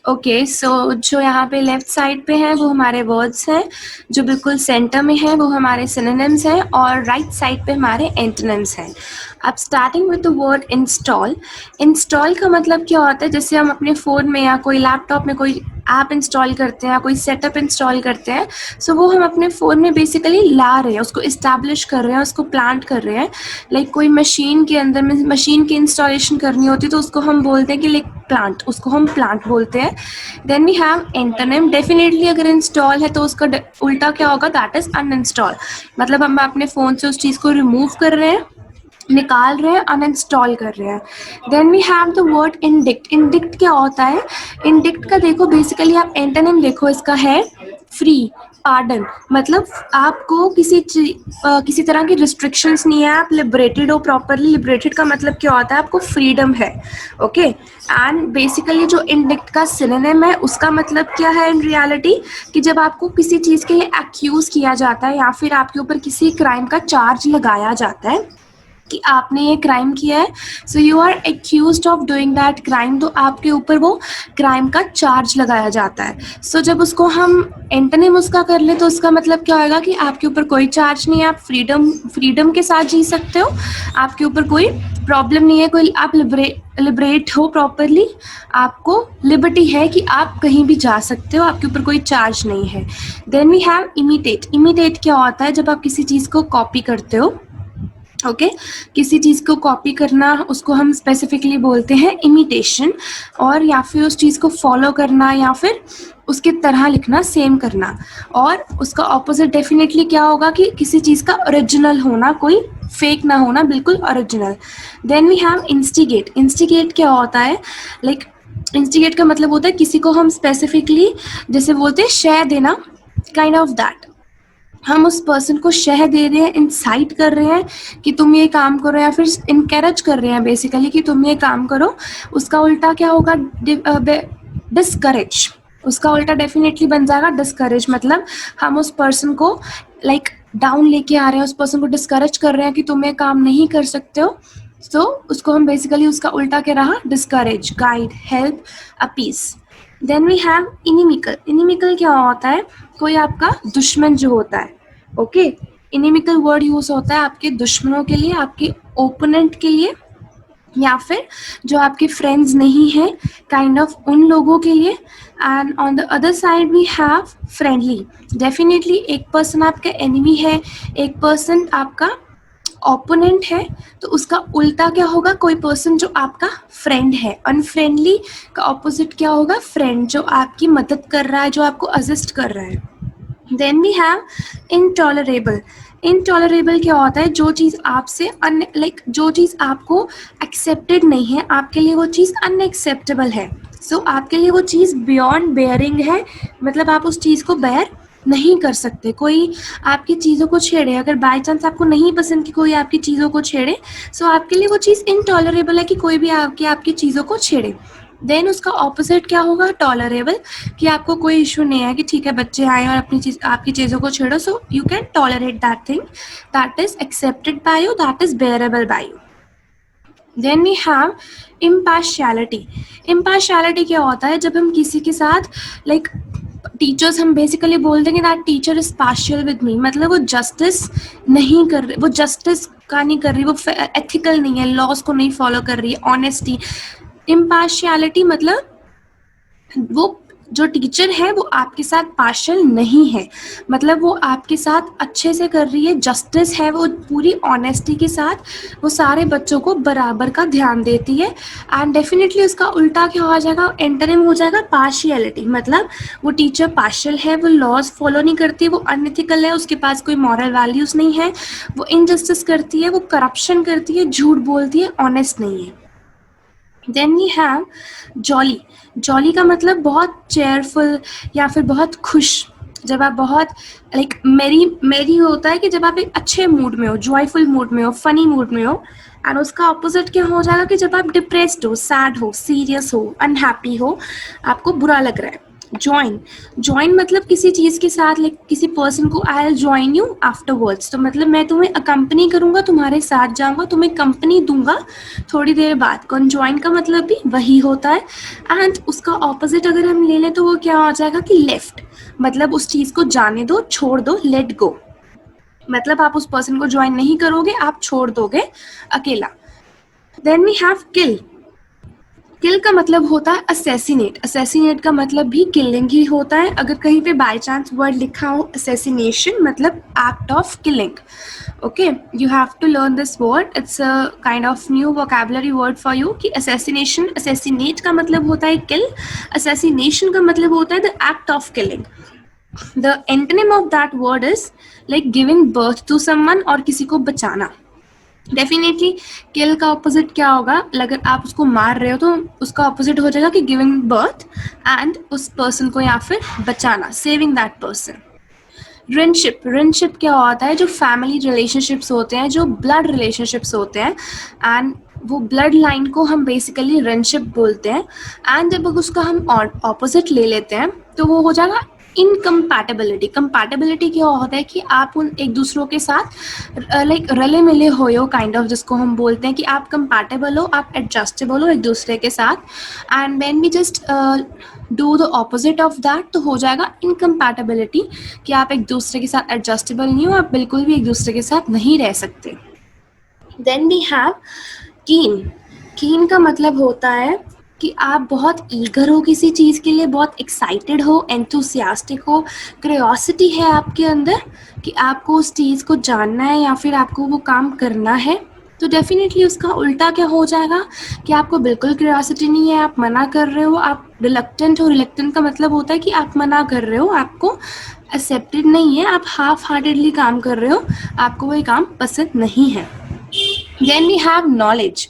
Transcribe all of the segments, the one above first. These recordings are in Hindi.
ओके, सो जो यहाँ पे लेफ्ट साइड पे है वो हमारे वर्ड्स हैं, जो बिल्कुल सेंटर में है वो हमारे सिनोनिम्स हैं, और राइट साइड पे हमारे एंटोनिम्स हैं। अब starting with the word install. Install का मतलब क्या होता है, जैसे हम अपने फ़ोन में या कोई लैपटॉप में कोई ऐप इंस्टॉल करते हैं या कोई सेटअप इंस्टॉल करते हैं, सो वो हम अपने फ़ोन में बेसिकली ला रहे हैं, उसको इस्टेब्लिश कर रहे हैं, उसको प्लांट कर रहे हैं। लाइक कोई मशीन के अंदर में मशीन की इंस्टॉलेशन करनी होती है तो उसको हम बोलते हैं कि लाइक प्लांट, उसको हम प्लांट बोलते हैं। Then we have antonym. Definitely अगर इंस्टॉल है तो उसका उल्टा क्या होगा, दैट इज अनइंस्टॉल। मतलब हम अपने फ़ोन से उस चीज़ को रिमूव कर रहे हैं, निकाल रहे हैं, अनइंस्टॉल कर रहे हैं। Then we have the word indict. Indict क्या होता है? इंडिक्ट का देखो बेसिकली आप एंटोनिम देखो, इसका है फ्री, पार्डन। मतलब आपको किसी तरह की रिस्ट्रिक्शंस नहीं है, आप लिबरेटेड हो, प्रॉपरली लिबरेटेड का मतलब क्या होता है, आपको फ्रीडम है। ओके, एंड बेसिकली जो इंडिक्ट का सिनोनिम है उसका मतलब क्या है इन रियलिटी, कि जब आपको किसी चीज़ के लिए एक्यूज किया जाता है या फिर आपके ऊपर किसी क्राइम का चार्ज लगाया जाता है कि आपने ये क्राइम किया है, so you are accused of doing that crime, तो आपके ऊपर वो क्राइम का चार्ज लगाया जाता है। सो जब उसको हम एंटोनिम उसका कर ले तो उसका मतलब क्या होगा कि आपके ऊपर कोई चार्ज नहीं है, आप फ्रीडम के साथ जी सकते हो, आपके ऊपर कोई प्रॉब्लम नहीं है, कोई आप लिबरेट हो प्रॉपरली, आपको लिबर्टी है कि आप कहीं भी जा सकते हो, आपके ऊपर कोई चार्ज नहीं है। Then we have imitate. Imitate क्या होता है, जब आप किसी चीज़ को कॉपी करते हो, ओके किसी चीज़ को कॉपी करना, उसको हम स्पेसिफिकली बोलते हैं इमिटेशन, और या फिर उस चीज़ को फॉलो करना या फिर उसकी तरह लिखना, सेम करना। और उसका ऑपोजिट डेफिनेटली क्या होगा कि किसी चीज़ का ओरिजिनल होना, कोई फेक ना होना, बिल्कुल original. Then we have instigate. Instigate क्या होता है, लाइक इंस्टिगेट का मतलब होता है किसी को हम स्पेसिफिकली, जैसे बोलते हैं शय देना, काइंड ऑफ दैट। हम उस पर्सन को शह दे रहे हैं, इंसाइट कर रहे हैं कि तुम ये काम करो, या फिर इनकरेज कर रहे हैं बेसिकली कि तुम ये काम करो। उसका उल्टा क्या होगा, डिस्करेज। उसका उल्टा डेफिनेटली बन जाएगा डिस्करेज। मतलब हम उस पर्सन को लाइक डाउन लेके आ रहे हैं, उस पर्सन को डिस्करेज कर रहे हैं कि तुम ये काम नहीं कर सकते हो। सो उसको हम बेसिकली उसका उल्टा क्या रहा, discourage, guide, help, appease. Then we have inimical. Inimical क्या होता है, कोई आपका दुश्मन जो होता है। ओके, इनिमिकल वर्ड यूज होता है आपके दुश्मनों के लिए, आपके ओपोनेंट के लिए, या फिर जो आपके फ्रेंड्स नहीं हैं, काइंड ऑफ उन लोगों के लिए। And on the other side we have friendly. Definitely एक पर्सन आपका एनिमी है, एक पर्सन आपका ओपोनेंट है, तो उसका उल्टा क्या होगा, कोई पर्सन जो आपका फ्रेंड है। अनफ्रेंडली का ऑपोजिट क्या होगा, फ्रेंड, जो आपकी मदद कर रहा है, जो आपको असिस्ट कर रहा है। Then we have intolerable. Intolerable क्या होता है, जो चीज़ आपसे जो चीज़ आपको एक्सेप्टेड नहीं है, आपके लिए वो चीज़ अनएक्सेप्टेबल है। सो आपके लिए वो चीज़ बियॉन्ड बेयरिंग है, मतलब आप उस चीज़ को बेयर नहीं कर सकते। कोई आपकी चीज़ों को छेड़े, अगर बाय चांस आपको नहीं पसंद कि कोई आपकी चीज़ों को छेड़े, सो आपके लिए वो चीज़ इनटॉलरेबल है कि कोई भी आपकी चीज़ों को छेड़े। देन उसका ऑपोजिट क्या होगा, टॉलरेबल, कि आपको कोई इशू नहीं है कि ठीक है बच्चे आए और आपकी चीज़ों को छेड़ो, so you can tolerate that thing, that is accepted by you, that is bearable by you. Then we have impartiality. Impartiality क्या होता है, जब हम किसी के साथ लाइक टीचर्स, हम बेसिकली बोल देंगे that teacher is partial with me, मतलब वो जस्टिस नहीं कर रही, वो जस्टिस का नहीं कर रही, वो एथिकल नहीं है, लॉज को नहीं फॉलो कर रही है, ऑनेस्टी। इम्पार्शियलिटी मतलब वो जो टीचर है वो आपके साथ पार्शियल नहीं है, मतलब वो आपके साथ अच्छे से कर रही है, जस्टिस है, वो पूरी ऑनेस्टी के साथ वो सारे बच्चों को बराबर का ध्यान देती है। एंड डेफिनेटली उसका उल्टा क्या हो जाएगा, एंटोनिम हो जाएगा पार्शियलिटी। मतलब वो टीचर पार्शियल है, वो लॉज फॉलो नहीं करती, वो अनएथिकल है, उसके पास कोई मॉरल वैल्यूज़ नहीं है, वो इनजस्टिस करती है, वो करप्शन करती है, झूठ बोलती है, ऑनेस्ट नहीं है। Then we have jolly. Jolly का मतलब बहुत चेयरफुल या फिर बहुत खुश, जब आप बहुत लाइक मेरी होता है कि जब आप एक अच्छे मूड में हो, जॉयफुल मूड में हो, फनी मूड में हो। एंड उसका ऑपोजिट क्या हो जाएगा कि जब आप डिप्रेस्ड हो, सैड हो, सीरियस हो, अनहैप्पी हो, आपको बुरा लग रहा है, ज्वाइन, ज्वाइन मतलब किसी चीज़ के साथ, लाइक किसी पर्सन को, I will join you afterwards, तो मतलब मैं तुम्हें अकम्पनी करूँगा, तुम्हारे साथ जाऊँगा, तुम्हें कंपनी दूंगा थोड़ी देर बाद। कॉन्ज्वाइन का मतलब भी वही होता है। एंड उसका ऑपोजिट अगर हम ले लें तो वो क्या हो जाएगा कि लेफ्ट, मतलब उस चीज़ को जाने दो, छोड़ दो, लेट गो, मतलब आप उस पर्सन को ज्वाइन नहीं करोगे, आप छोड़ दोगे अकेला। देन वी हैव किल, किल का मतलब होता है असैसिनेट, असैसिनेट का मतलब भी किलिंग ही होता है। अगर कहीं पे बाय चांस वर्ड लिखा हो असैसिनेशन, मतलब act of killing. Okay, you have to learn this word, it's a kind of new vocabulary word for you कि असैसिनेशन, असैसिनेट का मतलब होता है किल, असैसिनेशन का मतलब होता है the act of killing. The antonym of that word is like giving birth to someone, और किसी को बचाना। डेफिनेटली किल का ऑपोजिट क्या होगा, अगर आप उसको मार रहे हो तो उसका ऑपोजिट हो जाएगा कि गिविंग बर्थ एंड उस पर्सन को या फिर बचाना, saving that person. Friendship, friendship क्या होता है, जो फैमिली रिलेशनशिप्स होते हैं, जो ब्लड रिलेशनशिप्स होते हैं, एंड वो ब्लड लाइन को हम बेसिकली फ्रेंडशिप बोलते हैं। एंड जब उसका हम ऑपोजिट ले लेते हैं तो वो हो जाएगा इनकम्पैटिबिलिटी। कंपैटिबिलिटी क्या होता है कि आप उन एक दूसरों के साथ लाइक रले मिले हो काइंड ऑफ, जिसको हम बोलते हैं कि आप कंपैटिबल हो, आप एडजस्टेबल हो एक दूसरे के साथ। And when we just do the opposite of that तो हो जाएगा इनकम्पैटिबिलिटी, कि आप एक दूसरे के साथ एडजस्टेबल नहीं हो, आप बिल्कुल भी एक दूसरे के साथ नहीं रह सकते। देन वी हैव कीन, कीन का मतलब होता है कि आप बहुत ईगर हो किसी चीज़ के लिए, बहुत एक्साइटेड हो, एंथुसियास्टिक हो, क्यूरियोसिटी है आपके अंदर कि आपको उस चीज़ को जानना है या फिर आपको वो काम करना है। तो डेफिनेटली उसका उल्टा क्या हो जाएगा कि आपको बिल्कुल क्यूरियोसिटी नहीं है, आप मना कर रहे हो, आप रिलक्टेंट हो। रिलक्टेंट का मतलब होता है कि आप मना कर रहे हो, आपको एक्सेप्टेड नहीं है, आप हाफ हार्टेडली काम कर रहे हो, आपको वो काम पसंद नहीं है। Then we have knowledge,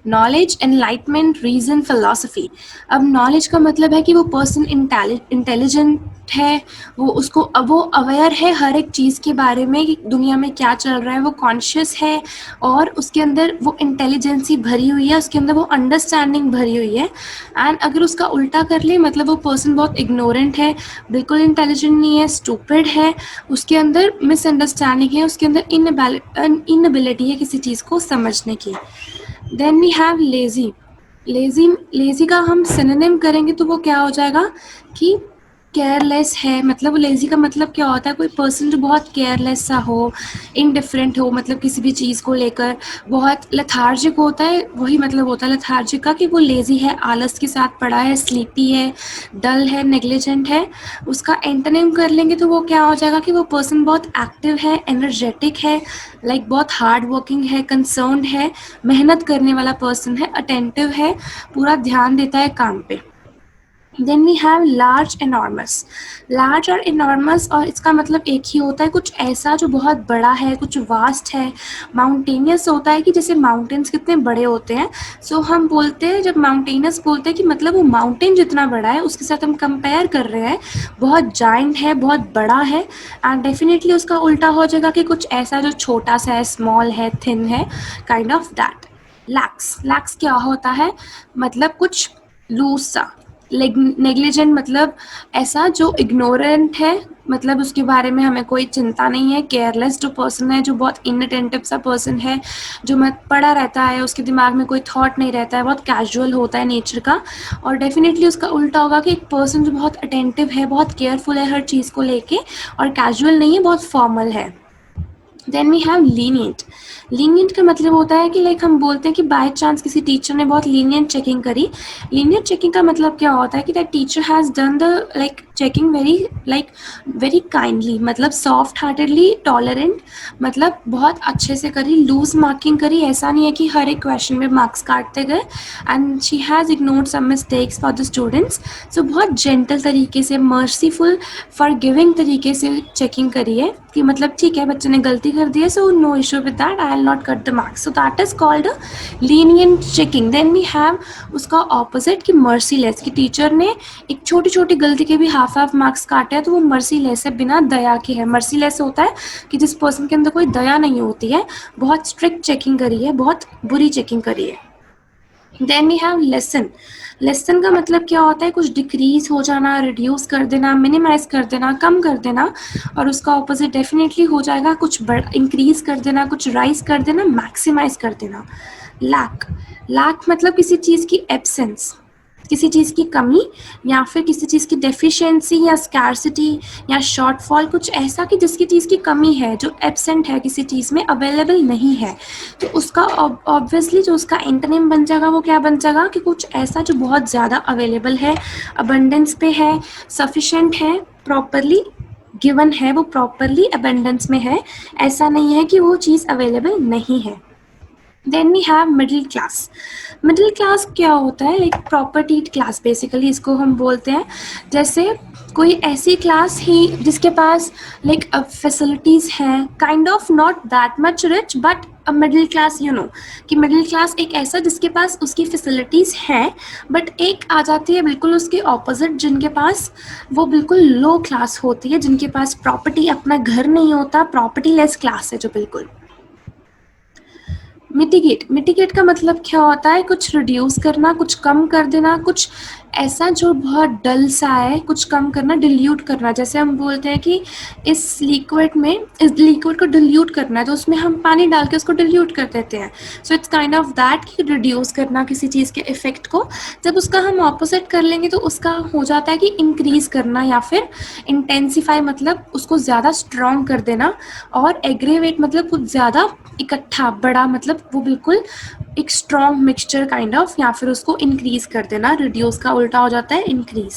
knowledge, enlightenment, reason, philosophy। अब knowledge का मतलब है कि वो पर्सन इंटेलिजेंट है, वो उसको वो अवेयर है हर एक चीज़ के बारे में कि दुनिया में क्या चल रहा है, वो कॉन्शियस है और उसके अंदर वो इंटेलिजेंसी भरी हुई है, उसके अंदर वो अंडरस्टैंडिंग भरी हुई है। एंड अगर उसका उल्टा कर ले, मतलब वो पर्सन बहुत इग्नोरेंट है, बिल्कुल इंटेलिजेंट नहीं है, स्टूपिड है, उसके अंदर मिसअंडरस्टैंडिंग है, उसके अंदर इनएबिलिटी है किसी चीज़ को समझने की। Then we have lazy, lazy, lazy का हम सिनोनिम करेंगे तो वो क्या हो जाएगा कि केयरलेस है। मतलब लेज़ी का मतलब क्या होता है, कोई पर्सन जो बहुत केयरलेस सा हो, इनडिफरेंट हो, मतलब किसी भी चीज़ को लेकर बहुत लेथार्जिक होता है, वही मतलब होता है लेथार्जिक का कि वो लेज़ी है, आलस के साथ पड़ा है, स्लीपी है, डल है, नेग्लिजेंट है। उसका एंटोनिम कर लेंगे तो वो क्या हो जाएगा कि वो पर्सन बहुत एक्टिव है, एनर्जेटिक है, लाइक बहुत हार्ड वर्किंग है, कंसर्न्ड है, मेहनत करने वाला पर्सन है, अटेंटिव है, पूरा ध्यान देता है काम पे। Then we have large enormous, large और एनॉर्मस, और इसका मतलब एक ही होता है, कुछ ऐसा जो बहुत बड़ा है, कुछ वास्ट है। माउंटेनियस होता है कि जैसे माउंटेन्स कितने बड़े होते हैं, सो हम बोलते हैं जब माउंटेनियस बोलते हैं कि मतलब वो माउंटेन जितना बड़ा है उसके साथ हम कंपेयर कर रहे हैं, बहुत जाइंट है, बहुत बड़ा है। एंड डेफिनेटली उसका उल्टा हो जाएगा कि कुछ ऐसा जो छोटा सा है, स्मॉल है, थिन है, kind of that. Lakhs, lakhs क्या होता है, मतलब कुछ लूज सा। नेग्लिजेंट मतलब ऐसा जो इग्नोरेंट है, मतलब उसके बारे में हमें कोई चिंता नहीं है। केयरलेस जो पर्सन है, जो बहुत इनअटेंटिव सा पर्सन है, जो मत पड़ा रहता है, उसके दिमाग में कोई थॉट नहीं रहता है, बहुत कैजुअल होता है नेचर का। और डेफिनेटली उसका उल्टा होगा कि एक पर्सन जो बहुत अटेंटिव है, बहुत केयरफुल है हर चीज़ को लेके, और कैजुअल नहीं है, बहुत फॉर्मल है। Then we have lenient, lenient का मतलब होता है कि लाइक हम बोलते हैं कि बाय चांस किसी टीचर ने बहुत लीनियंट चेकिंग करी। लीनियंट चेकिंग का मतलब क्या होता है कि that teacher has done the like checking very kindly, मतलब सॉफ्ट हार्टेडली, टॉलरेंट, मतलब बहुत अच्छे से करी, लूज मार्किंग करी। ऐसा नहीं है कि हर एक क्वेश्चन में मार्क्स काटते गए। And she has ignored some mistakes for the students. So बहुत जेंटल तरीके से, मर्सीफुल, फॉरगिविंग तरीके से चेकिंग करी है कि मतलब ठीक है बच्चे ने गलती कर दी है, so no issue with that, I will not cut the marks. So that is called a lenient checking. Then we have उसका ऑपोजिट कि मर्सीलेस, कि टीचर ने एक छोटी छोटी गलती के भी हाफ मार्क्स काटे हैं तो वो मर्सीलेस है, बिना दया के है। मर्सीलेस होता है कि जिस पर्सन के अंदर कोई दया नहीं होती है, बहुत स्ट्रिक्ट चेकिंग करी है, बहुत बुरी चेकिंग करी है। Then we have lesson. Lesson का मतलब क्या होता है? कुछ डिक्रीज हो जाना, रिड्यूस कर देना, मिनिमाइज कर देना, कम कर देना। और उसका ऑपोजिट डेफिनेटली हो जाएगा कुछ इंक्रीज कर देना, कुछ राइज कर देना, मैक्सिमाइज कर देना। लैक। लैक मतलब किसी चीज़ की एब्सेंस, किसी चीज़ की कमी, या फिर किसी चीज़ की डेफिशिएंसी या स्कैरसिटी या शॉर्टफॉल, कुछ ऐसा कि जिसकी चीज़ की कमी है, जो एब्सेंट है किसी चीज़ में, अवेलेबल नहीं है। तो उसका ऑब्वियसली जो उसका एंटोनिम बन जाएगा वो क्या बन जाएगा कि कुछ ऐसा जो बहुत ज़्यादा अवेलेबल है, अबंडेंस पे है, सफिशेंट है, प्रॉपरली गिवन है, वो प्रॉपरली अबंडेंस में है, ऐसा नहीं है कि वो चीज़ अवेलेबल नहीं है। Then we have middle class. Middle class क्या होता है? लाइक प्रॉपर्टी क्लास बेसिकली इसको हम बोलते हैं। जैसे कोई ऐसी क्लास ही जिसके पास लाइक फैसिलिटीज़ हैं, kind of not that much rich but a middle class, you know कि मिडिल क्लास एक ऐसा जिसके पास उसकी फैसिलिटीज़ हैं, बट एक आ जाती है बिल्कुल उसके ऑपोजिट जिनके पास वो बिल्कुल लो क्लास होती है, जिनके पास प्रॉपर्टी, अपना घर नहीं होता, प्रॉपर्टी लेस क्लास है जो बिल्कुल। मिटिगेट। मिटिगेट का मतलब क्या होता है? कुछ रिड्यूस करना, कुछ कम कर देना, कुछ ऐसा जो बहुत डल सा है, कुछ कम करना, डिल्यूट करना। जैसे हम बोलते हैं कि इस लिक्विड को डिल्यूट करना है, तो उसमें हम पानी डाल के उसको डिल्यूट कर देते हैं। So it's kind of that कि रिड्यूस करना किसी चीज़ के इफेक्ट को। जब उसका हम ऑपोजिट कर लेंगे तो उसका हो जाता है कि इंक्रीज करना या फिर इंटेंसिफाई, मतलब उसको ज़्यादा स्ट्रॉन्ग कर देना। और एग्रेवेट मतलब कुछ ज़्यादा इकट्ठा, बड़ा, मतलब वो बिल्कुल एक स्ट्रॉन्ग मिक्सचर काइंड ऑफ, या फिर उसको इंक्रीज कर देना। रिड्यूस का उल्टा हो जाता है increase.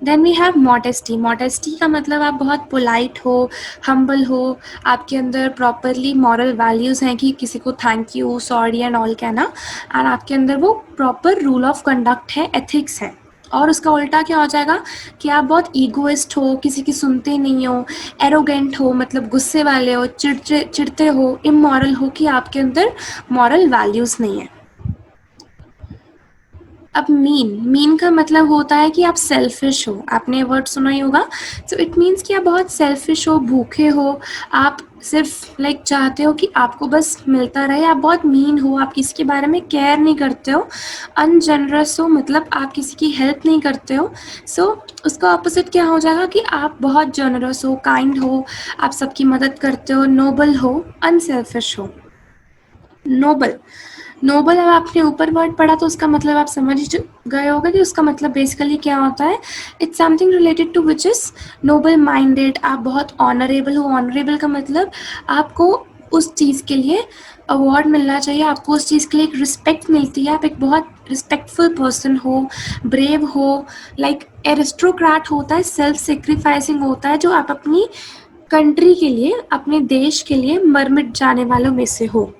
Then we have modesty. Modesty का मतलब आप बहुत पोलाइट हो, हम्बल हो, आपके अंदर प्रॉपरली मॉरल वैल्यूज़ हैं कि किसी को thank you, sorry and all कहना, एंड आपके अंदर वो प्रॉपर रूल ऑफ कंडक्ट है, एथिक्स है। और उसका उल्टा क्या हो जाएगा कि आप बहुत ईगोइस्ट हो, किसी की सुनते नहीं हो, एरोगेंट हो, मतलब गुस्से वाले हो, चिढ़ते हो, इमोरल हो, कि आपके अंदर मॉरल वैल्यूज़ नहीं है। अब मीन का मतलब होता है कि आप सेल्फिश हो। आपने वर्ड सुना ही होगा। सो इट मीन्स कि आप बहुत सेल्फिश हो, भूखे हो, आप सिर्फ लाइक चाहते हो कि आपको बस मिलता रहे। आप बहुत मीन हो, आप किसी के बारे में केयर नहीं करते हो। अनजेनरस हो, मतलब आप किसी की हेल्प नहीं करते हो। सो उसका ऑपोजिट क्या हो जाएगा कि आप बहुत जनरस हो, काइंड हो, आप सबकी मदद करते हो, नोबल हो, अनसेल्फिश हो। नोबल। नोबल, अब आपने ऊपर वर्ड पढ़ा तो उसका मतलब आप समझ ही गए होगे कि उसका मतलब बेसिकली क्या होता है। It's something related to which is noble minded. आप बहुत ऑनरेबल हो। ऑनरेबल का मतलब आपको उस चीज़ के लिए अवार्ड मिलना चाहिए, आपको उस चीज़ के लिए एक रिस्पेक्ट मिलती है, आप एक बहुत रिस्पेक्टफुल पर्सन हो, ब्रेव हो, लाइक एरिस्टोक्रेट होता है, सेल्फ सेक्रीफाइसिंग होता है, जो आप अपनी कंट्री के लिए, अपने देश के लिए मर मिट जाने वालों में से हो।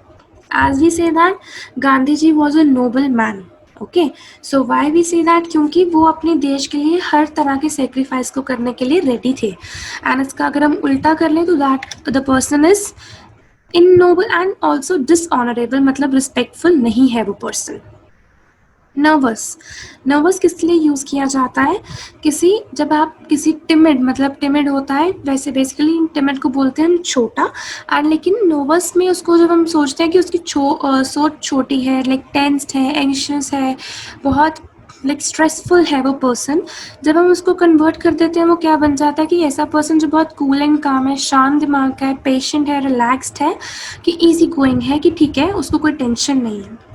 As we say that Gandhi was a noble man. Okay, so why we say that? क्योंकि वो अपने देश के लिए हर तरह के सेक्रीफाइस को करने के लिए रेडी थे। एंड इसका अगर हम उल्टा कर लें तो that the person is in noble and also dishonourable, मतलब रिस्पेक्टफुल नहीं है वो पर्सन। नर्वस। नर्वस किस लिए यूज़ किया जाता है? जब आप किसी टिमिड, मतलब टिमिड होता है, वैसे बेसिकली टिमिड को बोलते हैं हम छोटा, एंड लेकिन नर्वस में उसको जब हम सोचते हैं कि उसकी सोच छोटी है, लाइक टेंस्ड है, एंशियस है, बहुत लाइक स्ट्रेसफुल है वो पर्सन, जब हम उसको कन्वर्ट कर देते हैं वो क्या बन जाता है कि ऐसा पर्सन जो बहुत कूल एंड काम है, शांत दिमाग का है, पेशेंट है, रिलैक्स्ड है, कि ईजी गोइंग है, कि ठीक है उसको कोई टेंशन नहीं है।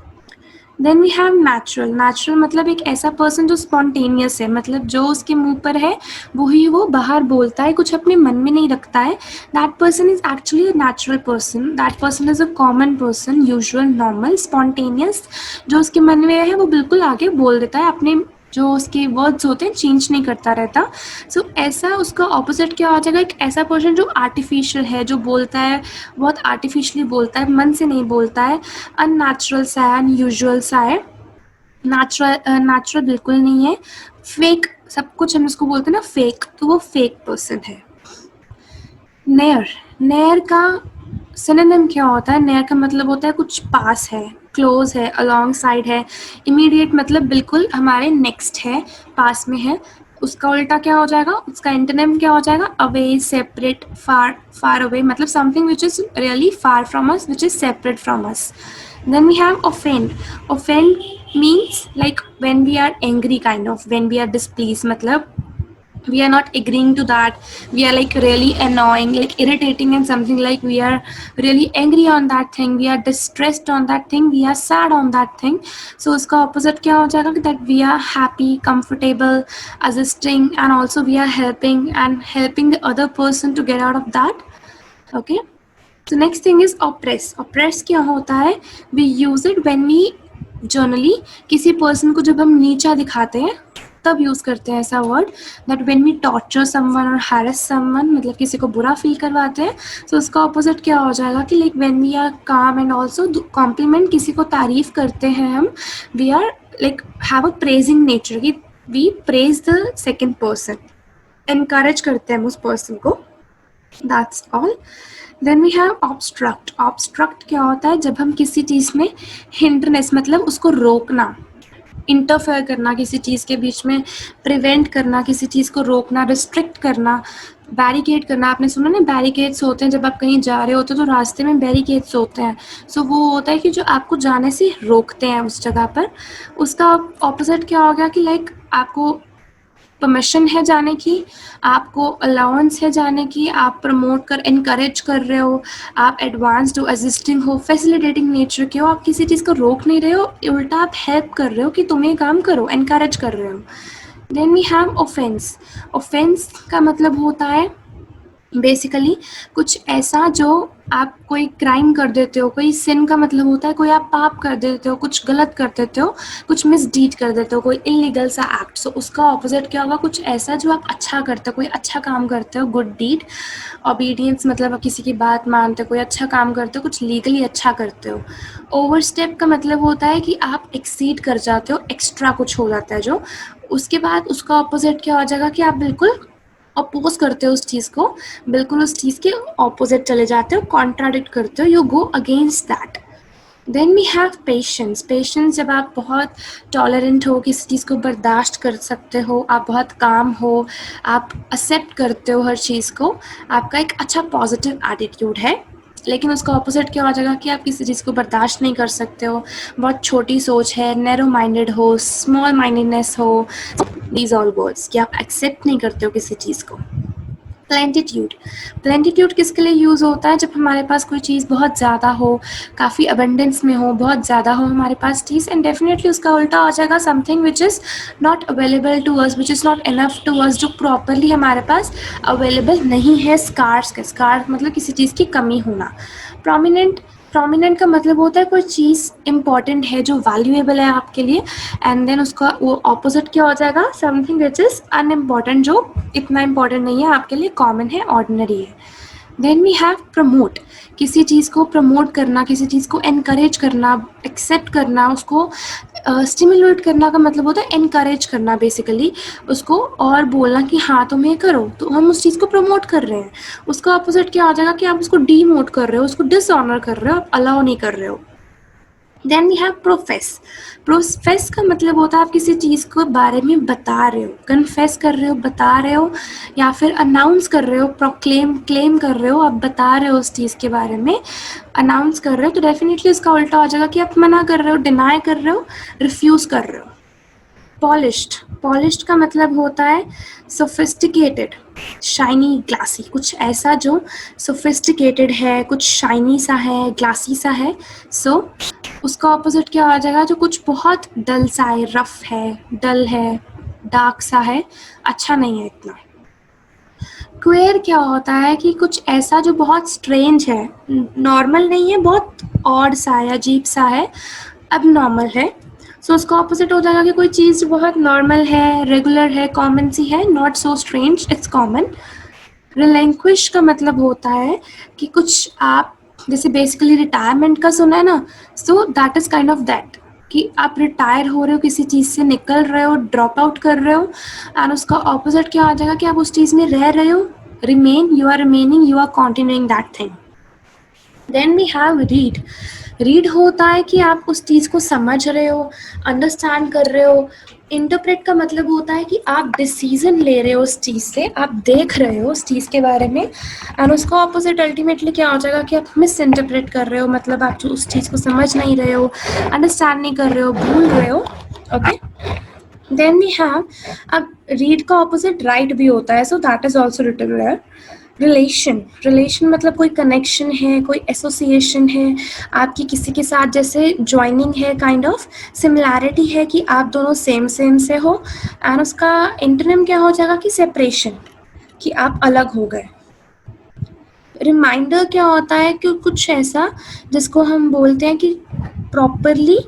Then we have natural. Natural मतलब एक ऐसा पर्सन जो स्पॉन्टेनियस है, मतलब जो उसके मुंह पर है वही वो बाहर बोलता है, कुछ अपने मन में नहीं रखता है। That person is actually a natural person. That person is a common person, usual, normal, spontaneous. जो उसके मन में है वो बिल्कुल आगे बोल देता है, अपने जो उसके वर्ड्स होते हैं चेंज नहीं करता रहता। सो ऐसा उसका ऑपोजिट क्या हो जाएगा? एक ऐसा पर्सन जो आर्टिफिशियल है, जो बोलता है बहुत आर्टिफिशियली बोलता है, मन से नहीं बोलता है, अननेचुरल सा है, अनयूजुअल सा है, नेचुरल बिल्कुल नहीं है, फेक सब कुछ हम इसको बोलते हैं ना, फेक, तो वो फेक पर्सन है। नेयर। नेयर का सिनोनिम क्या होता है? नेयर का मतलब होता है कुछ पास है, क्लोज है, अलॉन्ग साइड है। इमीडिएट मतलब बिल्कुल हमारे नेक्स्ट है, पास में है। उसका उल्टा क्या हो जाएगा? उसका एंटोनिम क्या हो जाएगा? Away, separate, far, far away, मतलब something which is really far from us, which is separate from us. Then we have offend. Offend means like when we are angry, kind of when we are displeased, matlab we are not agreeing to that, we are like really annoying, like irritating and something, like we are really angry on that thing, we are distressed on that thing, we are sad on that thing. So uska opposite kya ho jayega कि that we are happy, comfortable, assisting, and also we are helping the other person to get out of that. Okay. So next thing is oppress. Oppress क्या होता है? We use it when we generally किसी person को जब हम नीचा दिखाते हैं तब यूज करते हैं ऐसा word, that when we torture someone or harass someone, मतलब किसी को बुरा फील करवाते हैं, so उसका ऑपोजिट क्या हो जाएगा कि like when we are calm and also compliment, किसी को तारीफ करते हैं हम, we are like have a praising nature, कि we praise the second person, encourage करते हैं हम उस person को. That's all. Then we have obstruct. Obstruct क्या होता है? जब हम किसी चीज़ में hindrance, मतलब उसको रोकना, इंटरफेयर करना किसी चीज़ के बीच में, प्रिवेंट करना, किसी चीज़ को रोकना, रिस्ट्रिक्ट करना, बैरिकेड करना. आपने सुना ना बैरिकेड्स होते हैं जब आप कहीं जा रहे होते हो तो रास्ते में बैरिकेड्स होते हैं. सो वो होता है कि जो आपको जाने से रोकते हैं उस जगह पर. उसका ऑपोजिट क्या हो गया कि लाइक आपको परमिशन है जाने की, आपको अलाउंस है जाने की, आप प्रमोट कर एनकरेज कर रहे हो, आप एडवांस्ड हो, असिस्टिंग हो, फैसिलिटेटिंग नेचर के हो, आप किसी चीज़ को रोक नहीं रहे हो, उल्टा आप हेल्प कर रहे हो कि तुम ये काम करो, एनकरेज कर रहे हो. Then we have offence. Offence का मतलब होता है बेसिकली कुछ ऐसा जो आप कोई क्राइम कर देते हो, कोई सिन का मतलब होता है कोई आप पाप कर देते हो, कुछ गलत कर देते हो, कुछ मिसडीड कर देते हो, कोई इलीगल सा एक्ट. सो उसका ऑपोजिट क्या होगा? कुछ ऐसा जो आप अच्छा करते हो, कोई अच्छा काम करते हो, गुड डीड. ओबीडियंस मतलब आप किसी की बात मानते हो, कोई अच्छा काम करते हो, कुछ लीगली अच्छा करते हो. ओवरस्टेप का मतलब होता है कि आप एक्सीड कर जाते हो, एक्स्ट्रा कुछ हो जाता है जो. उसके बाद उसका ऑपोजिट क्या हो जाएगा कि आप बिल्कुल अपोज करते हो उस चीज़ को, बिल्कुल उस चीज़ के ऑपोजिट चले जाते हो, कॉन्ट्राडिक्ट करते हो, you go against that. Then we have patience. Patience जब आप बहुत टॉलरेंट हो, किसी चीज़ को बर्दाश्त कर सकते हो, आप बहुत काम हो, आप एक्सेप्ट करते हो हर चीज़ को, आपका एक अच्छा पॉजिटिव एटीट्यूड है. लेकिन उसका ऑपोजिट क्या हो जाएगा कि आप किसी चीज़ को बर्दाश्त नहीं कर सकते हो, बहुत छोटी सोच है, नैरो माइंडेड हो, स्मॉल माइंडेडनेस हो, दीज ऑल वर्ड्स कि आप एक्सेप्ट नहीं करते हो किसी चीज़ को. प्लेंटिट्यूड. प्लेंटिट्यूड किसके लिए यूज़ होता है? जब हमारे पास कोई चीज़ बहुत ज़्यादा हो, काफ़ी अबंडेंस में हो, बहुत ज़्यादा हो हमारे पास चीज़, एंड डेफिनेटली उसका उल्टा हो जाएगा something which is not available to us, which is not enough to us, जो प्रॉपरली हमारे पास अवेलेबल नहीं है. स्कार्स का स्कार मतलब किसी चीज़ की कमी होना. प्रोमिनेंट. प्रोमिनेंट का मतलब होता है कोई चीज़ इंपॉर्टेंट है जो वैल्यूएबल है आपके लिए, एंड देन उसका वो ऑपोजिट क्या हो जाएगा? समथिंग विच इज़ अनइम्पॉर्टेंट, जो इतना इम्पॉर्टेंट नहीं है आपके लिए, कॉमन है, ऑर्डिनरी है. Then we have promote. किसी चीज़ को प्रमोट करना, किसी चीज़ को एनकरेज करना, एक्सेप्ट करना, उसको स्टिमुलेट करना का मतलब होता है एनकरेज करना बेसिकली, उसको और बोलना कि हाँ तुम ये करो, तो हम उस चीज़ को प्रमोट कर रहे हैं. उसका ऑपोजिट क्या हो जाएगा कि आप उसको डीमोट कर रहे हो, उसको डिसऑनर कर रहे हो, आप अलाउ नहीं कर रहे हो. Then we have profess. Profess का मतलब होता है आप किसी चीज़ को बारे में बता रहे हो, कन्फेस कर रहे हो, बता रहे हो, या फिर अनाउंस कर रहे हो, क्लेम कर रहे हो, आप बता रहे हो उस चीज़ के बारे में, अनाउंस कर रहे हो. तो डेफिनेटली उसका उल्टा हो जाएगा कि आप मना कर रहे हो, डिनाई कर रहे हो, रिफ्यूज़ कर रहे हो. पॉलिश्ड. पॉलिश्ड का मतलब होता है सोफिस्टिकेटेड, शाइनी, ग्लासी, कुछ ऐसा जो सोफिस्टिकेटेड है, कुछ शाइनी सा है, ग्लासी सा है. सो उसका ऑपोजिट क्या आ जाएगा? जो कुछ बहुत डल सा है, रफ है, डल है, डार्क सा है, अच्छा नहीं है इतना. क्वेयर क्या होता है कि कुछ ऐसा जो बहुत स्ट्रेंज है, नॉर्मल नहीं है, बहुत ऑड सा है, अजीब सा है, अब नॉर्मल है. सो उसका ऑपोजिट हो जाएगा कि कोई चीज़ बहुत नॉर्मल है, रेगुलर है, कॉमन सी है, not so strange, it's common. Relinquish का मतलब होता है कि कुछ आप जैसे बेसिकली रिटायरमेंट का सुना है ना, so that is kind of that कि आप रिटायर हो रहे हो, किसी चीज़ से निकल रहे हो, ड्रॉप आउट कर रहे हो, एंड उसका ऑपोजिट क्या आ जाएगा कि आप उस चीज़ में रह रहे हो, remain, you are remaining, you are continuing that thing. Then we have read. Read होता है कि आप उस चीज़ को समझ रहे हो, अंडरस्टैंड कर रहे हो, इंटरप्रेट का मतलब होता है कि आप डिसीजन ले रहे हो उस चीज़ से, आप देख रहे हो उस चीज़ के बारे में, एंड उसका ऑपोजिट अल्टीमेटली क्या हो जाएगा कि आप मिस इंटरप्रेट कर रहे हो, मतलब आप जो उस चीज़ को समझ नहीं रहे हो, अंडरस्टैंड नहीं कर रहे हो, भूल रहे हो. ओके, देन वी हैव, अब रीड का ऑपोजिट राइट भी होता है, so that is also written there. Relation, relation मतलब कोई कनेक्शन है, कोई एसोसिएशन है आपकी किसी के साथ, जैसे ज्वाइनिंग है, काइंड ऑफ सिमिलैरिटी है कि आप दोनों सेम सेम से हो, एंड उसका इंटरनेम क्या हो जाएगा कि सेपरेशन, कि आप अलग हो गए. रिमाइंडर क्या होता है कि कुछ ऐसा जिसको हम बोलते हैं कि प्रॉपरली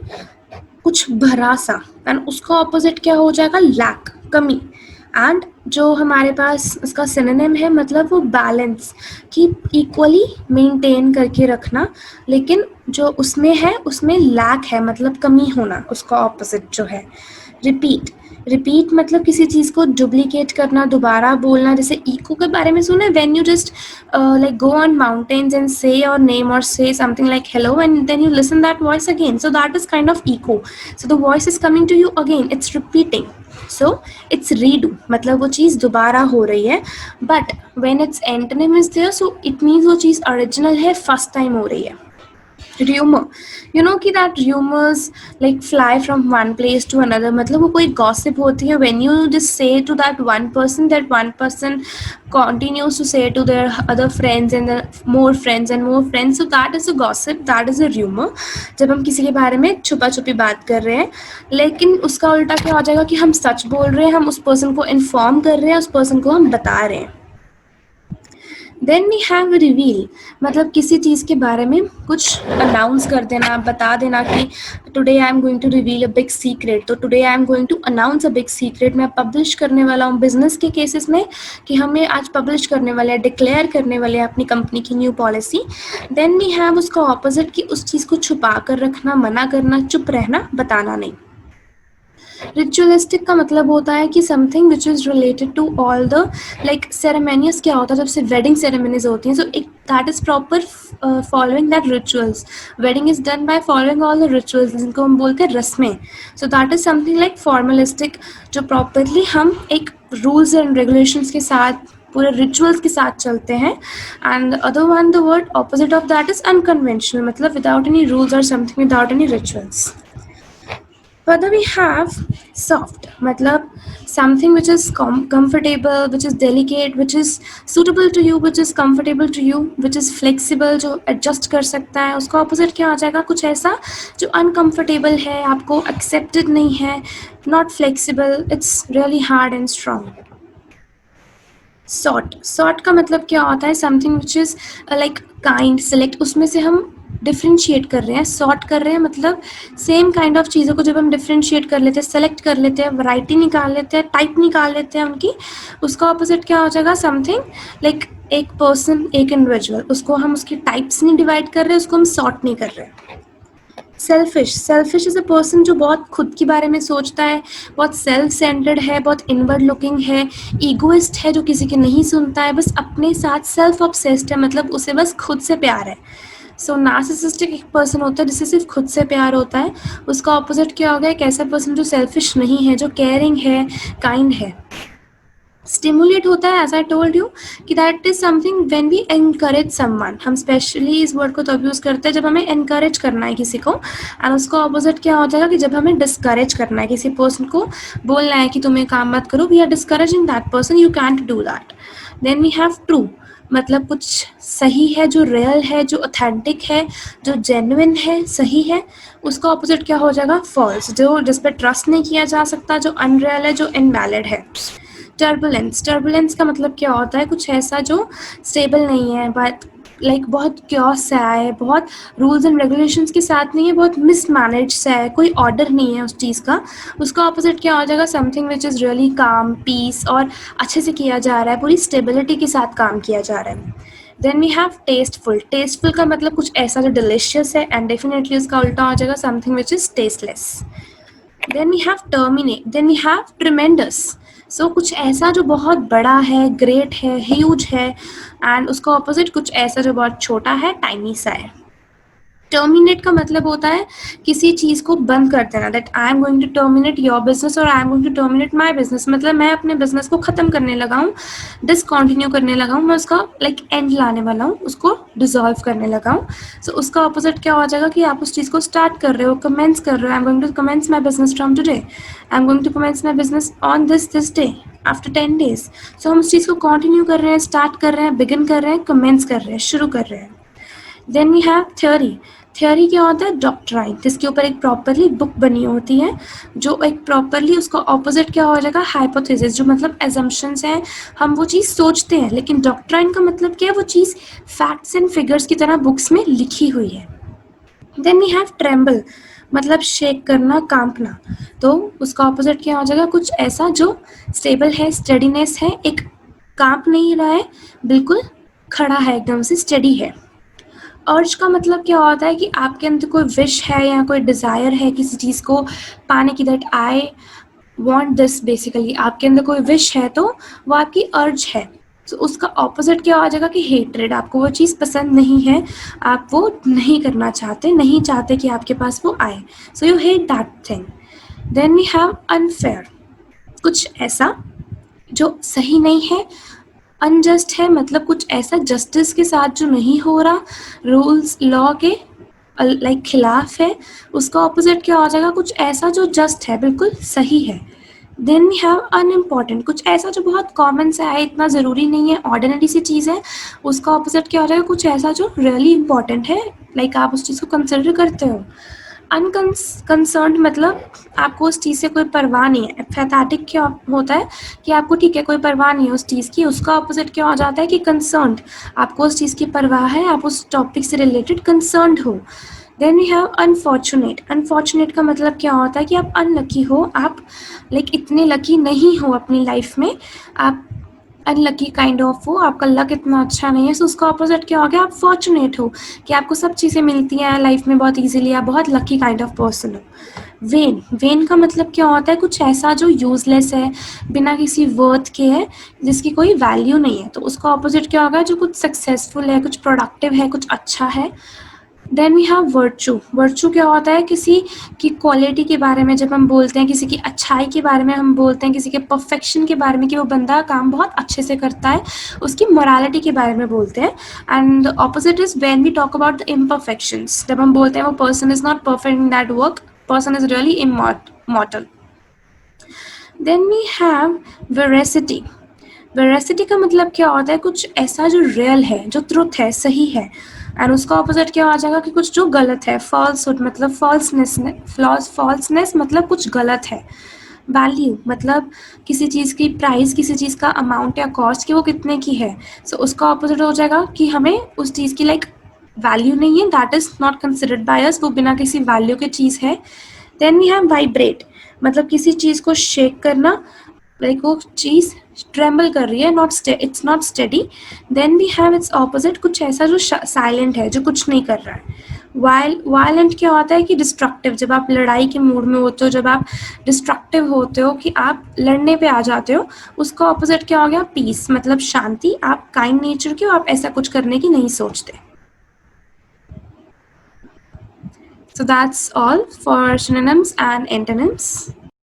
कुछ भरा सा, एंड उसका ऑपोजिट क्या हो जाएगा, लैक, कमी. एंड जो हमारे पास उसका सिनोनिम है मतलब वो बैलेंस, कि इक्वली मेंटेन करके रखना, लेकिन जो उसमें है उसमें लैक है, मतलब कमी होना, उसका ऑपोजिट जो है. रिपीट, रिपीट मतलब किसी चीज़ को डुप्लीकेट करना, दोबारा बोलना. जैसे इको के बारे में सुना है, when you just like go on mountains and say your name or say something like hello, and then you listen that voice again, so that is kind of echo. So the voice is coming to you again, it's repeating, so it's redo, मतलब वो चीज़ दोबारा हो रही है. but when its antonym is there, so it means वो चीज़ original है, first time हो रही है. rumor, you know कि that rumors like fly from one place to another, मतलब वो कोई gossip होती है. when you just say to that one person continues to say to their other friends and more friends and more friends, so that is a gossip, that is a rumor. जब हम किसी के बारे में छुपा छुपी बात कर रहे हैं, लेकिन उसका उल्टा क्या हो जाएगा कि हम सच बोल रहे हैं, हम उस पर्सन को इन्फॉर्म कर रहे हैं, उस पर्सन को हम बता रहे हैं. देन वी हैव रिवील, मतलब किसी चीज़ के बारे में कुछ अनाउंस कर देना, बता देना कि today I am going to reveal a big secret, तो today I am going to announce a big secret, मैं पब्लिश करने वाला हूँ. बिजनेस के केसेस में कि हमें आज पब्लिश करने वाले हैं, डिक्लेयर करने वाले हैं अपनी कंपनी की new policy. Then we have उसका ऑपोजिट कि उस चीज़ को छुपा कर रखना, मना करना, चुप रहना, बताना नहीं. रिचुअलिस्टिक का मतलब होता है कि something which is related to all the like ceremonious. क्या होता है जब से वेडिंग सेरेमनीज होती हैं, सो एक that is proper following that rituals. Wedding is done by following all the rituals, जिनको हम बोलते हैं रस्में. सो that is something like formalistic, जो प्रॉपरली हम एक रूल्स एंड रेगुलेशंस के साथ, पूरे रिचुअल्स के साथ चलते हैं. And other one, the word opposite of that is unconventional, मतलब विदाउट एनी रूल्स और something without any rituals. Further we have soft, मतलब something which is comfortable, which is delicate, which is suitable to you, which is comfortable to you, which is flexible, जो adjust कर सकता है. उसका opposite क्या आ जाएगा, कुछ ऐसा जो uncomfortable है, आपको accepted नहीं है, not flexible, it's really hard and strong. Sort का मतलब क्या होता है, something which is like kind, select, उसमें से हम डिफ्रेंशिएट कर रहे हैं. सॉर्ट कर रहे हैं मतलब सेम काइंड ऑफ चीज़ों को जब हम डिफ्रेंशिएट कर लेते हैं, सेलेक्ट कर लेते हैं, वैरायटी निकाल लेते हैं, टाइप निकाल लेते हैं उनकी, उसका ऑपोजिट क्या हो जाएगा, समथिंग लाइक एक पर्सन, एक इंडिविजुअल, उसको हम उसकी टाइप्स नहीं डिवाइड कर रहे, उसको हम सॉर्ट नहीं कर रहे. Selfish, selfish is a person जो बहुत खुद के बारे में सोचता है, बहुत सेल्फ सेंटर्ड है, बहुत इनवर्ड लुकिंग है, ईगोइस्ट है, जो किसी की नहीं सुनता है, बस अपने साथ सेल्फ ऑब्सेस्ड है, मतलब उसे बस खुद से प्यार है. सो नार्सिसिस्टिक एक पर्सन होता है जिसे सिर्फ खुद से प्यार होता है. उसका ऑपोजिट क्या होगा, एक ऐसा पर्सन जो सेल्फिश नहीं है, जो केयरिंग है, काइंड है. स्टिमुलेट होता है, एज आई टोल्ड यू, कि that is something when we encourage someone. हम स्पेशली इस वर्ड को तब यूज़ करते हैं जब हमें एनकरेज करना है किसी को. एंड उसका ऑपोजिट क्या हो जाएगा कि जब हमें डिस्करेज करना है किसी पर्सन को, बोलना है कि तुम ये काम मत करो, we are discouraging that person, you can't do that. Then we have true, मतलब कुछ सही है, जो रियल है, जो ऑथेंटिक है, जो जेन्युइन है, सही है. उसका ऑपोजिट क्या हो जाएगा, फॉल्स, जो जिस पर ट्रस्ट नहीं किया जा सकता, जो अनरियल है, जो इनवैलिड है. टर्बुलेंस, टर्बुलेंस का मतलब क्या होता है, कुछ ऐसा जो स्टेबल नहीं है, बट लाइक बहुत क्योस सा है, बहुत रूल्स एंड रेगुलेशंस के साथ नहीं है, बहुत मिसमैनेज सा है, कोई ऑर्डर नहीं है उस चीज़ का. उसका ऑपोजिट क्या हो जाएगा, समथिंग विच इज़ रियली काम, पीस, और अच्छे से किया जा रहा है, पूरी स्टेबिलिटी के साथ काम किया जा रहा है. Then we have tasteful, tasteful का मतलब कुछ ऐसा जो डिलिशियस है, एंड डेफिनेटली उसका उल्टा हो जाएगा something which is tasteless. Then we have terminate, then we have tremendous, so कुछ ऐसा जो बहुत बड़ा है, ग्रेट है, ह्यूज है, एंड उसका ऑपोजिट कुछ ऐसा जो बहुत छोटा है, टाइनी सा है. टर्मिनेट का मतलब होता है किसी चीज को बंद कर देना, that I am going to terminate your business और I am going to terminate my business, मतलब मैं अपने बिजनेस को खत्म करने लगा हूँ, डिसकंटिन्यू करने लगा हूँ, मैं उसका लाइक एंड लाने वाला हूँ, उसको डिसॉल्व करने लगा हूँ। सो उसका ऑपोजिट क्या हो जाएगा कि आप उस चीज को स्टार्ट कर रहे हो, कमेंस कर रहे हो, I am going to commence my business from today, I am going to commence my business on this day after 10 days। So हम उस चीज को कंटिन्यू कर रहे हैं, स्टार्ट कर रहे हैं, बिगिन कर रहे हैं, कमेंस कर रहे हैं, शुरू कर रहे हैं। Then we have theory. Theory क्या होता है? डॉक्ट्राइन, जिसके ऊपर एक प्रॉपरली बुक बनी होती है, जो एक प्रॉपरली उसका ऑपोजिट क्या हो जाएगा? हाइपोथेसिस, जो मतलब एजम्पशंस हैं, हम वो चीज़ सोचते हैं, लेकिन डॉक्ट्राइन का मतलब क्या है? वो चीज़ फैक्ट्स एंड फिगर्स की तरह बुक्स में लिखी हुई है। देन वी हैव ट्रेम्बल, मतलब शेक करना, कांपना, तो उसका ऑपोजिट क्या हो जाएगा? कुछ ऐसा जो स्टेबल है, स्टडीनेस है, एक कांप नहीं रहा है, बिल्कुल खड़ा है, एकदम से स्टडी है। अर्ज का मतलब क्या होता है कि आपके अंदर कोई विश है या कोई डिज़ायर है किसी चीज़ को पाने की, that I want this, basically आपके अंदर कोई विश है तो वो आपकी अर्ज है। तो उसका ऑपोजिट क्या आ जाएगा कि हेट्रेड, आपको वो चीज़ पसंद नहीं है, आप वो नहीं करना चाहते, नहीं चाहते कि आपके पास वो आए, so you hate that thing. Then we have unfair, कुछ ऐसा जो सही नहीं है, अनजस्ट है, मतलब कुछ ऐसा जस्टिस के साथ जो नहीं हो रहा, रूल्स लॉ के लाइक खिलाफ है, उसका ऑपोजिट क्या हो जाएगा? कुछ ऐसा जो जस्ट है, बिल्कुल सही है। देन वी हैव अनइम्पॉर्टेंट, कुछ ऐसा जो बहुत कॉमन सा है, इतना ज़रूरी नहीं है, ऑर्डिनरी सी चीज़ है, उसका ऑपोजिट क्या हो जाएगा? कुछ ऐसा जो रियली इंपॉर्टेंट है, लाइक आप उस चीज़ को कंसिडर करते हो। अनकंसर्न्ड मतलब आपको उस चीज़ से कोई परवाह नहीं है। एपैथेटिक क्या होता है कि आपको ठीक है कोई परवाह नहीं है उस चीज़ की, उसका ऑपोजिट क्या हो जाता है कि कंसर्न्ड, आपको उस चीज़ की परवाह है, आप उस टॉपिक से रिलेटेड कंसर्न्ड हो। Then we have unfortunate. Unfortunate का मतलब क्या होता है कि आप अनलकी हो, आप लाइक इतने लकी नहीं हो अपनी लाइफ में, आप अनलकी काइंड ऑफ हो, आपका लक इतना अच्छा नहीं है। सो उसका ऑपोजिट क्या हो गया? आप फॉर्चुनेट हो कि आपको सब चीज़ें मिलती हैं लाइफ में बहुत इजीली, आप बहुत लकी काइंड ऑफ पर्सन हो। वेन, वेन का मतलब क्या होता है? कुछ ऐसा जो यूजलेस है, बिना किसी वर्थ के है, जिसकी कोई वैल्यू नहीं है, तो उसका ऑपोजिट क्या होगा? जो कुछ सक्सेसफुल है, कुछ प्रोडक्टिव है, कुछ अच्छा है। Then we have virtue. Virtue क्या होता है? किसी की क्वालिटी के बारे में जब हम बोलते हैं, किसी की अच्छाई के बारे में हम बोलते हैं, किसी के परफेक्शन के बारे में कि वो बंदा काम बहुत अच्छे से करता है, उसकी मोरालिटी के बारे में बोलते हैं। And opposite is when we talk about the imperfections, जब हम बोलते हैं वो person is not perfect in that work, person is really immortal. Then we have veracity. Veracity का मतलब क्या होता है? कुछ ऐसा जो रियल है, जो ट्रुथ है, सही है। एंड उसका ऑपोजिट क्या आ जाएगा कि कुछ जो गलत है। फॉल्सहुड मतलब फॉल्सनेस, फॉल्सनेस मतलब कुछ गलत है। वैल्यू मतलब किसी चीज़ की प्राइस, किसी चीज़ का अमाउंट या कॉस्ट, कि वो कितने की है। सो उसका ऑपोजिट हो जाएगा कि हमें उस चीज़ की लाइक वैल्यू नहीं है, that is not considered by us, वो बिना किसी वैल्यू के चीज़ है। देन वी हैव वाइब्रेट, मतलब किसी चीज़ को शेक करना, लाइक वो चीज़ ट्रेम्बल कर रही है, not it's not steady. Then we have its opposite, कुछ ऐसा जो साइलेंट है, जो कुछ नहीं कर रहा है। वायलेंट क्या होता है कि डिस्ट्रक्टिव, जब आप लड़ाई के मूड में होते हो, जब आप डिस्ट्रक्टिव होते हो कि आप लड़ने पे आ जाते हो, उसका ऑपोजिट क्या हो गया? पीस, मतलब शांति, आप काइंड नेचर के हो, आप ऐसा कुछ करने की नहीं सोचते। So that's all for synonyms and antonyms.